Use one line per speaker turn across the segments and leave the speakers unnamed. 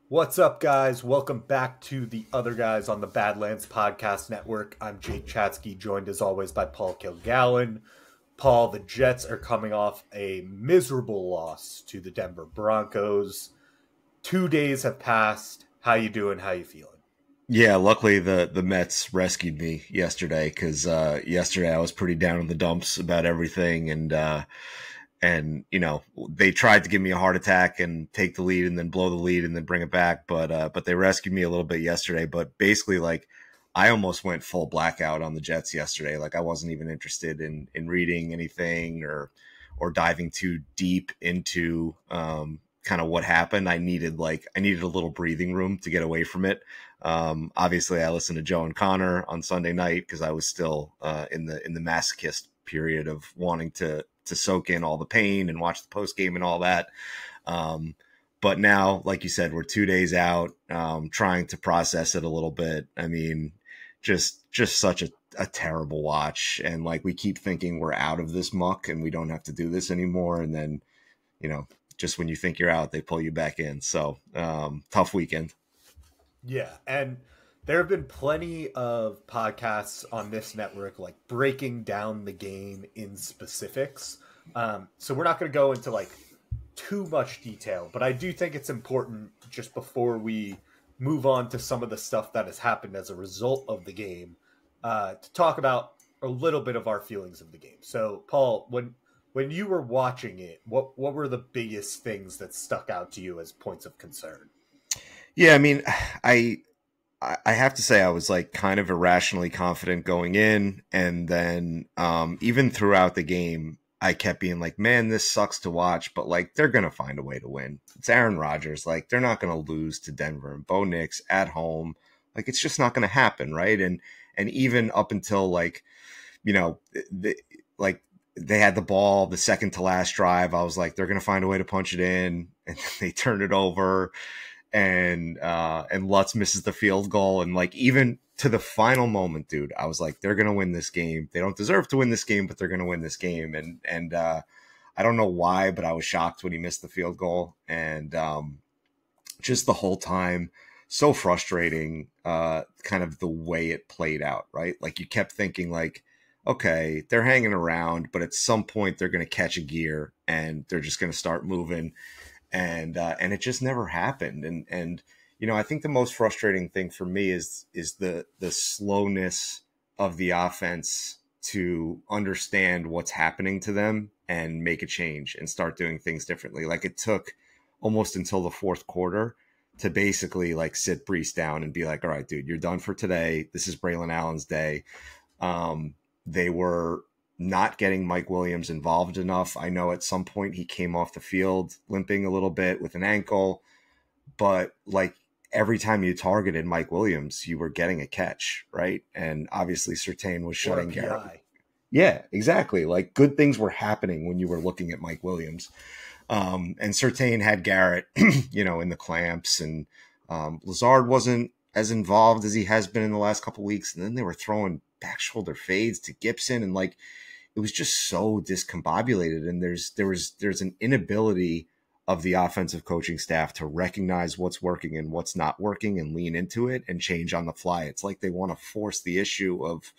What's up, guys? Welcome back to the Other Guys on the Badlands Podcast Network. I'm Jake Chatsky, joined as always by Paul Kilgallen. Paul, the Jets are coming off a miserable loss to the Denver Broncos. 2 days have passed. How you doing? How you feeling?
Yeah, luckily the Mets rescued me yesterday because yesterday I was pretty down in the dumps about everything, and they tried to give me a heart attack and take the lead and then blow the lead and then bring it back, but they rescued me a little bit yesterday. But basically, like, I almost went full blackout on the Jets yesterday. Like, I wasn't even interested in reading anything or diving too deep into kind of what happened. I needed a little breathing room to get away from it. Obviously, I listened to Joe and Connor on Sunday night because I was still in the masochist period of wanting to soak in all the pain and watch the post game and all that. But now, like you said, we're 2 days out, trying to process it a little bit. I mean, just such a terrible watch, and like we keep thinking we're out of this muck and we don't have to do this anymore, and then just when you think you're out, they pull you back in. So tough weekend.
Yeah, and there have been plenty of podcasts on this network like breaking down the game in specifics. So we're not going to go into like too much detail, but I do think it's important just before we move on to some of the stuff that has happened as a result of the game, to talk about a little bit of our feelings of the game. So, Paul, when you were watching it, what were the biggest things that stuck out to you as points of concern?
Yeah, I mean, I have to say I was like kind of irrationally confident going in, and then even throughout the game, I kept being like, "Man, this sucks to watch," but like they're gonna find a way to win. It's Aaron Rodgers, like they're not gonna lose to Denver and Bo Nix at home. Like it's just not gonna happen, right? And even up until like you know, like they had the ball the second to last drive, I was like, they're gonna find a way to punch it in, and they turned it over and Lutz misses the field goal, and like even to the final moment, dude, I was like, they're gonna win this game. They don't deserve to win this game, but they're gonna win this game. And I don't know why, but I was shocked when he missed the field goal, and just the whole time, so frustrating. Kind of the way it played out, right? Like you kept thinking, like, okay, they're hanging around, but at some point they're gonna catch a gear and they're just gonna start moving, and it just never happened. And I think the most frustrating thing for me is the slowness of the offense to understand what's happening to them and make a change and start doing things differently. Like it took almost until the fourth quarter to basically like sit Brees down and be like, all right, dude, you're done for today. This is Braylon Allen's day. They were not getting Mike Williams involved enough. I know at some point he came off the field limping a little bit with an ankle, but like every time you targeted Mike Williams, you were getting a catch, right? And obviously Surtain was
Or a
shutting Garrett.
PI.
Yeah, exactly. Like good things were happening when you were looking at Mike Williams. And Surtain had Garrett, in the clamps, and Lazard wasn't as involved as he has been in the last couple of weeks. And then they were throwing back shoulder fades to Gibson, and like it was just so discombobulated. And there's an inability of the offensive coaching staff to recognize what's working and what's not working and lean into it and change on the fly. It's like they want to force the issue of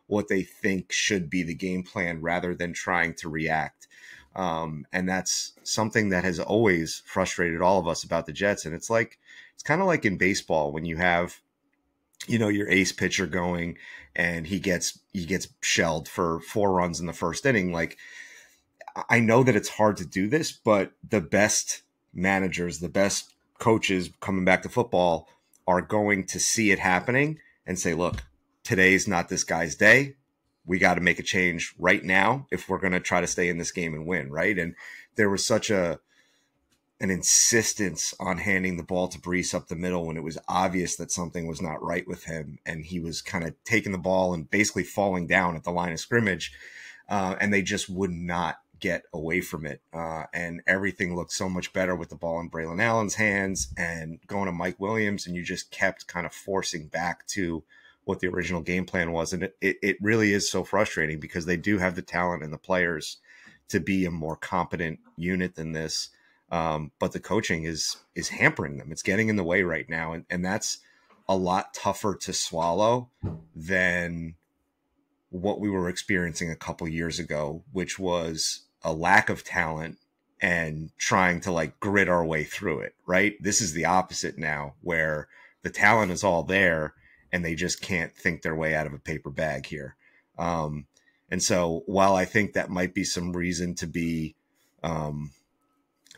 what they think should be the game plan rather than trying to react. And that's something that has always frustrated all of us about the Jets. And it's kind of like in baseball when you have, your ace pitcher going and he gets shelled for 4 runs in the first inning. Like, I know that it's hard to do this, but the best managers, the best coaches coming back to football are going to see it happening and say, look, today's not this guy's day. We got to make a change right now if we're going to try to stay in this game and win, right? And there was such an insistence on handing the ball to Brees up the middle when it was obvious that something was not right with him, and he was kind of taking the ball and basically falling down at the line of scrimmage, and they just would not get away from it. And everything looked so much better with the ball in Braylon Allen's hands and going to Mike Williams, and you just kept kind of forcing back to what the original game plan was. And it really is so frustrating because they do have the talent and the players to be a more competent unit than this. But the coaching is hampering them. It's getting in the way right now. And that's a lot tougher to swallow than what we were experiencing a couple years ago, which was a lack of talent and trying to like grit our way through it, right? This is the opposite now, where the talent is all there and they just can't think their way out of a paper bag here. And so while I think that might be some reason to be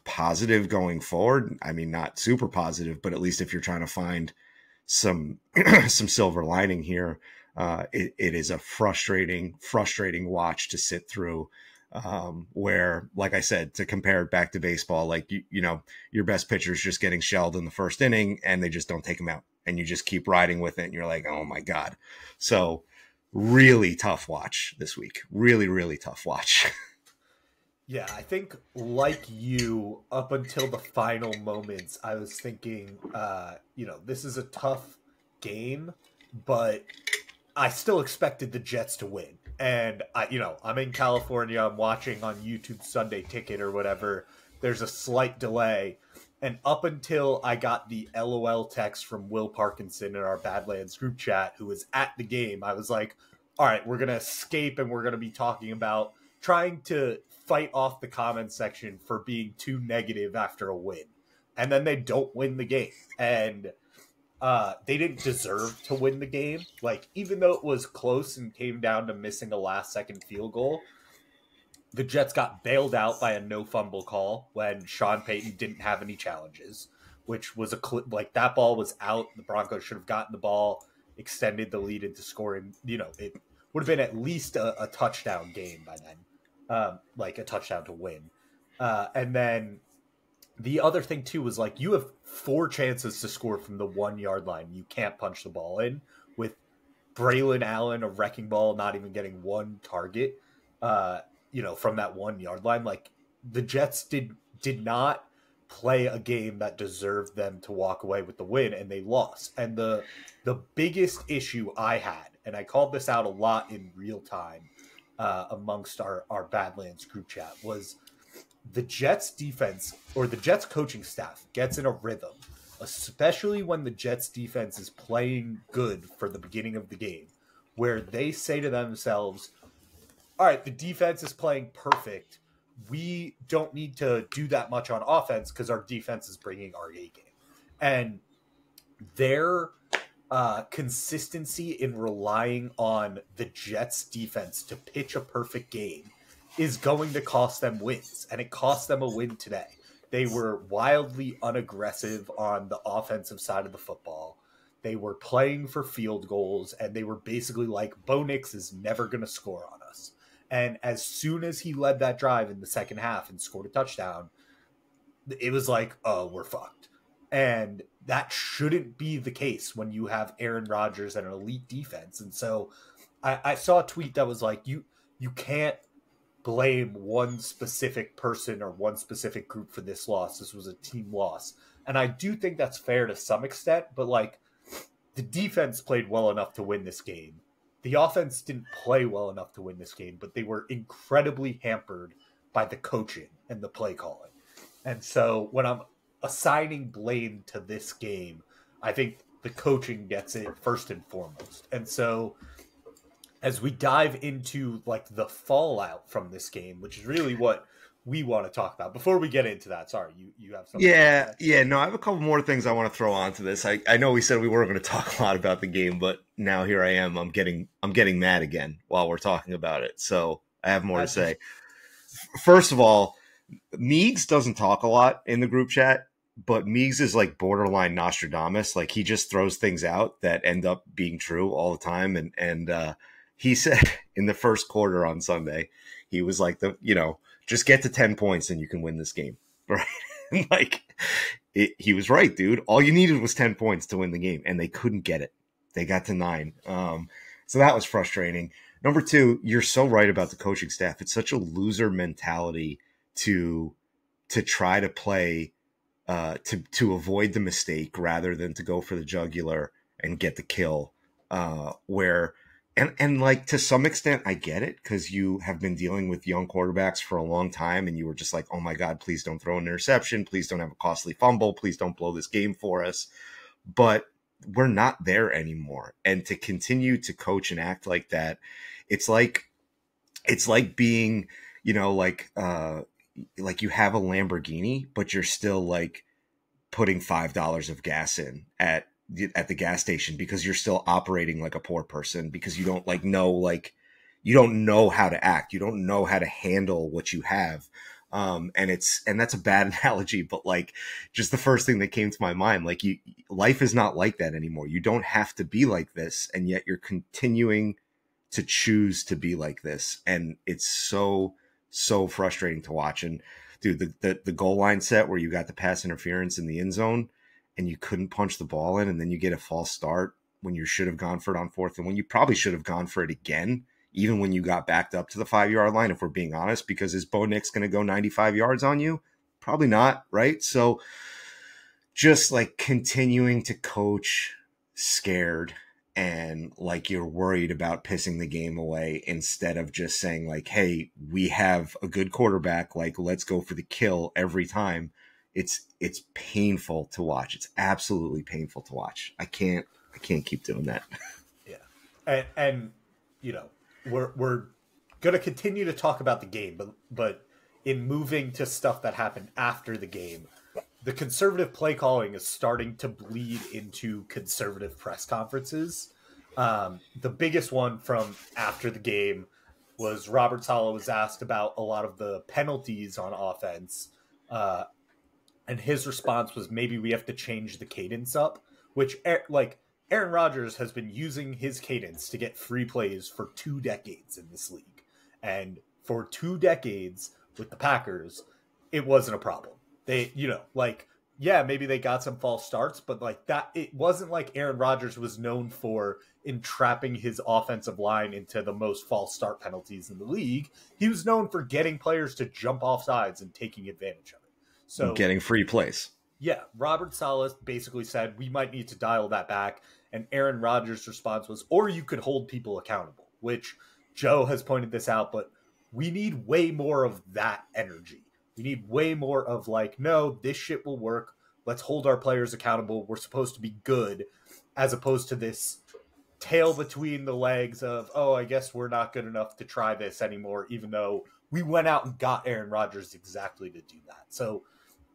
positive going forward, I mean, not super positive, but at least if you're trying to find some some silver lining here, it is a frustrating watch to sit through, where, like I said, to compare it back to baseball, like, you know, your best pitcher is just getting shelled in the first inning and they just don't take him out and you just keep riding with it. And you're like, oh my God. So really tough watch this week. Really tough watch.
Yeah, I think like you, up until the final moments, I was thinking, you know, this is a tough game, but I still expected the Jets to win. And I'm in California, I'm watching on YouTube Sunday Ticket or whatever. There's a slight delay. And up until I got the LOL text from Will Parkinson in our Badlands group chat, who was at the game, I was like, all right, we're going to escape and we're going to be talking about trying to fight off the comment section for being too negative after a win. And then they don't win the game. And they didn't deserve to win the game. Like, even though it was close and came down to missing a last-second field goal, the Jets got bailed out by a no-fumble call when Sean Payton didn't have any challenges, which was like, that ball was out. The Broncos should have gotten the ball, extended the lead into scoring. You know, it would have been at least a touchdown game by then, like a touchdown to win. And then the other thing, too, was like, you have 4 chances to score from the 1-yard line. You can't punch the ball in, with Braylon Allen, a wrecking ball, not even getting one target, from that 1-yard line. Like, the Jets did not play a game that deserved them to walk away with the win, and they lost. And the biggest issue I had, and I called this out a lot in real time amongst our Badlands group chat, was the Jets defense, or the Jets coaching staff, gets in a rhythm, especially when the Jets defense is playing good for the beginning of the game, where they say to themselves, all right, the defense is playing perfect. We don't need to do that much on offense because our defense is bringing our A game. And their consistency in relying on the Jets defense to pitch a perfect game is going to cost them wins, and it cost them a win today. They were wildly unaggressive on the offensive side of the football. They were playing for field goals, and they were basically like, Bo Nix is never going to score on us. And as soon as he led that drive in the second half and scored a touchdown, it was like, oh, we're fucked. And that shouldn't be the case when you have Aaron Rodgers and an elite defense. And so I saw a tweet that was like, you can't blame one specific person or one specific group for this loss. This was a team loss. And I do think that's fair to some extent, but like, the defense played well enough to win this game. The offense didn't play well enough to win this game, but they were incredibly hampered by the coaching and the play calling. And so when I'm assigning blame to this game, I think the coaching gets it first and foremost. And so as we dive into like the fallout from this game, which is really what we want to talk about. Before we get into that, sorry, you have something.
No, I have a couple more things I want to throw onto this. I know we said we weren't going to talk a lot about the game, but now here I am. I'm getting mad again while we're talking about it. So I have more to say. First of all, Meigs doesn't talk a lot in the group chat, but Meigs is like borderline Nostradamus. Like, he just throws things out that end up being true all the time. And he said in the first quarter on Sunday, he was like, just get to 10 points and you can win this game. Right. Like, he was right, dude. All you needed was 10 points to win the game, and they couldn't get it. They got to 9. So that was frustrating. Number 2, you're so right about the coaching staff. It's such a loser mentality to try to play, to avoid the mistake rather than to go for the jugular and get the kill, where And like to some extent, I get it because you have been dealing with young quarterbacks for a long time, and you were just like, "Oh my God, please don't throw an interception, please don't have a costly fumble, please don't blow this game for us." But we're not there anymore, and to continue to coach and act like that, it's like being, like you have a Lamborghini, but you're still like putting $5 of gas in at the gas station because you're still operating like a poor person because you don't you don't know how to act. You don't know how to handle what you have. And that's a bad analogy, but like just the first thing that came to my mind, like life is not like that anymore. You don't have to be like this. And yet you're continuing to choose to be like this. And it's so, so frustrating to watch. And dude, the goal line set where you got the pass interference in the end zone and you couldn't punch the ball in, and then you get a false start when you should have gone for it on fourth, and when you probably should have gone for it again, even when you got backed up to the 5-yard line, if we're being honest, because is Bo Nix going to go 95 yards on you? Probably not, right? So just like continuing to coach scared and like you're worried about pissing the game away instead of just saying like, hey, we have a good quarterback, like let's go for the kill every time. It's painful to watch. It's absolutely painful to watch. I can't keep doing that.
Yeah. And you know, we're going to continue to talk about the game, but in moving to stuff that happened after the game, the conservative play calling is starting to bleed into conservative press conferences. The biggest one from after the game was Robert Saleh was asked about a lot of the penalties on offense. And his response was, maybe we have to change the cadence up, which like Aaron Rodgers has been using his cadence to get free plays for 2 decades in this league. And for 2 decades with the Packers, it wasn't a problem. They, maybe they got some false starts, but like that, it wasn't like Aaron Rodgers was known for entrapping his offensive line into the most false start penalties in the league. He was known for getting players to jump off sides and taking advantage of it. So
getting free plays.
Yeah, Robert Saleh basically said we might need to dial that back, and Aaron Rodgers' response was, or you could hold people accountable, which Joe has pointed this out, but we need way more of that energy. We need way more of like, no, this shit will work. Let's hold our players accountable. We're supposed to be good, as opposed to this tail between the legs of, oh, I guess we're not good enough to try this anymore, even though we went out and got Aaron Rodgers exactly to do that. So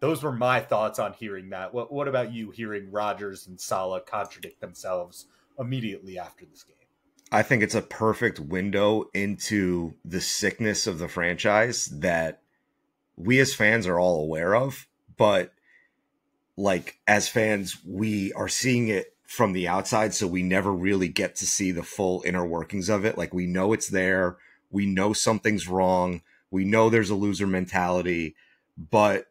those were my thoughts on hearing that. What about you hearing Rodgers and Saleh contradict themselves immediately after this game?
I think it's a perfect window into the sickness of the franchise that we as fans are all aware of, but like as fans, we are seeing it from the outside, so we never really get to see the full inner workings of it. Like we know it's there, we know something's wrong, we know there's a loser mentality, but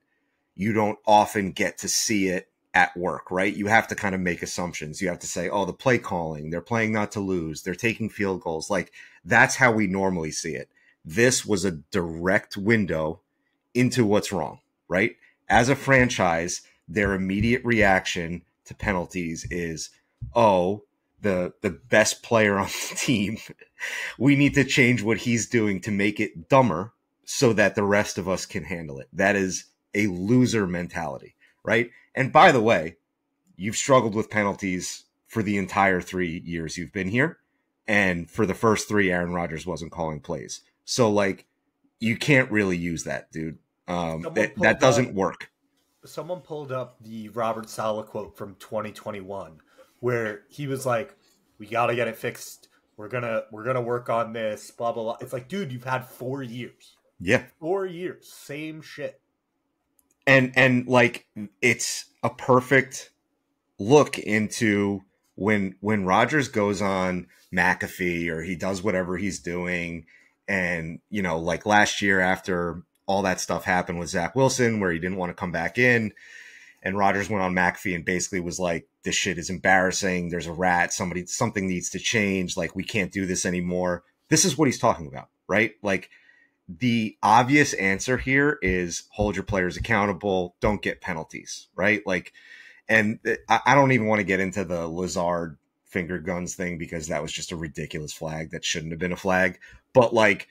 you don't often get to see it at work, right? You have to kind of make assumptions. You have to say, oh, the play calling, they're playing not to lose, they're taking field goals. Like that's how we normally see it. This was a direct window into what's wrong, right? As a franchise, their immediate reaction to penalties is, oh, the best player on the team, we need to change what he's doing to make it dumber so that the rest of us can handle it. That is a loser mentality, right? And by the way, you've struggled with penalties for the entire 3 years you've been here. And for the first 3, Aaron Rodgers wasn't calling plays. So like, you can't really use that, dude. That doesn't work.
Someone pulled up the Robert Saleh quote from 2021, where he was like, we got to get it fixed. We're going to work on this, blah, blah, blah. It's like, dude, you've had 4 years.
Yeah.
4 years. Same shit.
And like it's a perfect look into when Rodgers goes on McAfee or he does whatever he's doing, and like last year after all that stuff happened with Zach Wilson where he didn't want to come back in, and Rodgers went on McAfee and basically was like, this shit is embarrassing, there's a rat, something needs to change, like we can't do this anymore. This is what he's talking about, right? Like the obvious answer here is hold your players accountable, don't get penalties, right? Like, and I don't even want to get into the Lazard finger guns thing because that was just a ridiculous flag that shouldn't have been a flag. But like,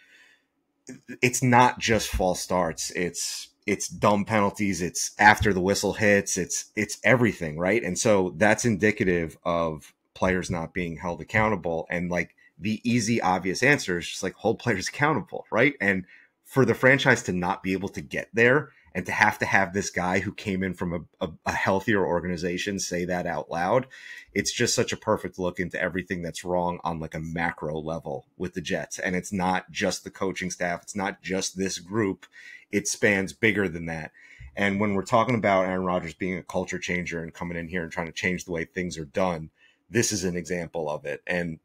it's not just false starts. It's dumb penalties. It's after the whistle hits. It's everything, right? And so that's indicative of players not being held accountable. And like the easy, obvious answer is just like hold players accountable, right? And for the franchise to not be able to get there and to have this guy who came in from a healthier organization say that out loud, it's just such a perfect look into everything that's wrong on like a macro level with the Jets. And it's not just the coaching staff. It's not just this group. It spans bigger than that. And when we're talking about Aaron Rodgers being a culture changer and coming in here and trying to change the way things are done, this is an example of it. And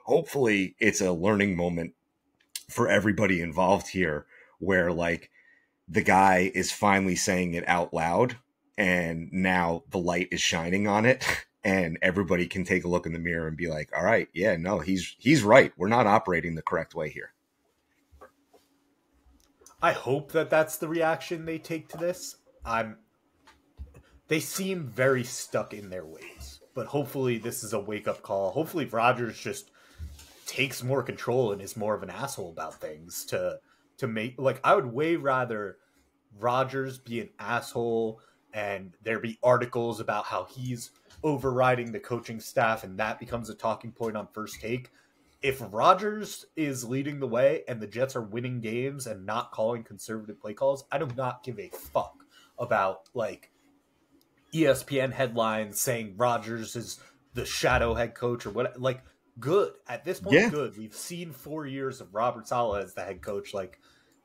hopefully it's a learning moment for everybody involved here where like the guy is finally saying it out loud and now the light is shining on it and everybody can take a look in the mirror and be like, all right, yeah, no, he's right. We're not operating the correct way here.
I hope that that's the reaction they take to this. They seem very stuck in their ways, but hopefully this is a wake-up call. Hopefully Rodgers just takes more control and is more of an asshole about things to make, like, I would way rather Rodgers be an asshole and there be articles about how he's overriding the coaching staff and that becomes a talking point on First Take. If Rodgers is leading the way and the Jets are winning games and not calling conservative play calls, I do not give a fuck about like ESPN headlines saying Rodgers is the shadow head coach or what. Like, good at this point. Yeah. Good. We've seen 4 years of Robert Saleh as the head coach. Like,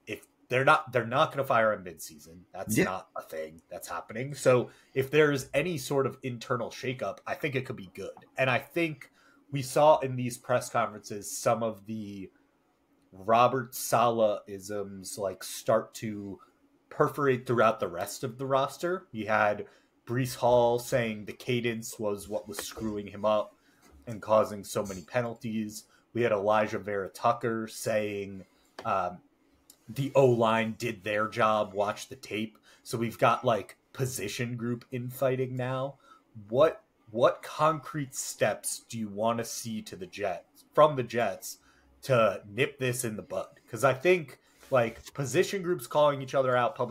if they're not going to fire him midseason. That's not a thing that's happening. So if there's any sort of internal shakeup, I think it could be good. And I think we saw in these press conferences some of the Robert Saleh-isms like start to perforate throughout the rest of the roster. You had Breece Hall saying the cadence was what was screwing him up and causing so many penalties. We had Elijah Vera Tucker saying the O-line did their job, watch the tape. So we've got like position group infighting now. What concrete steps do you want to see from the Jets to nip this in the bud? Because I think like position groups calling each other out publicly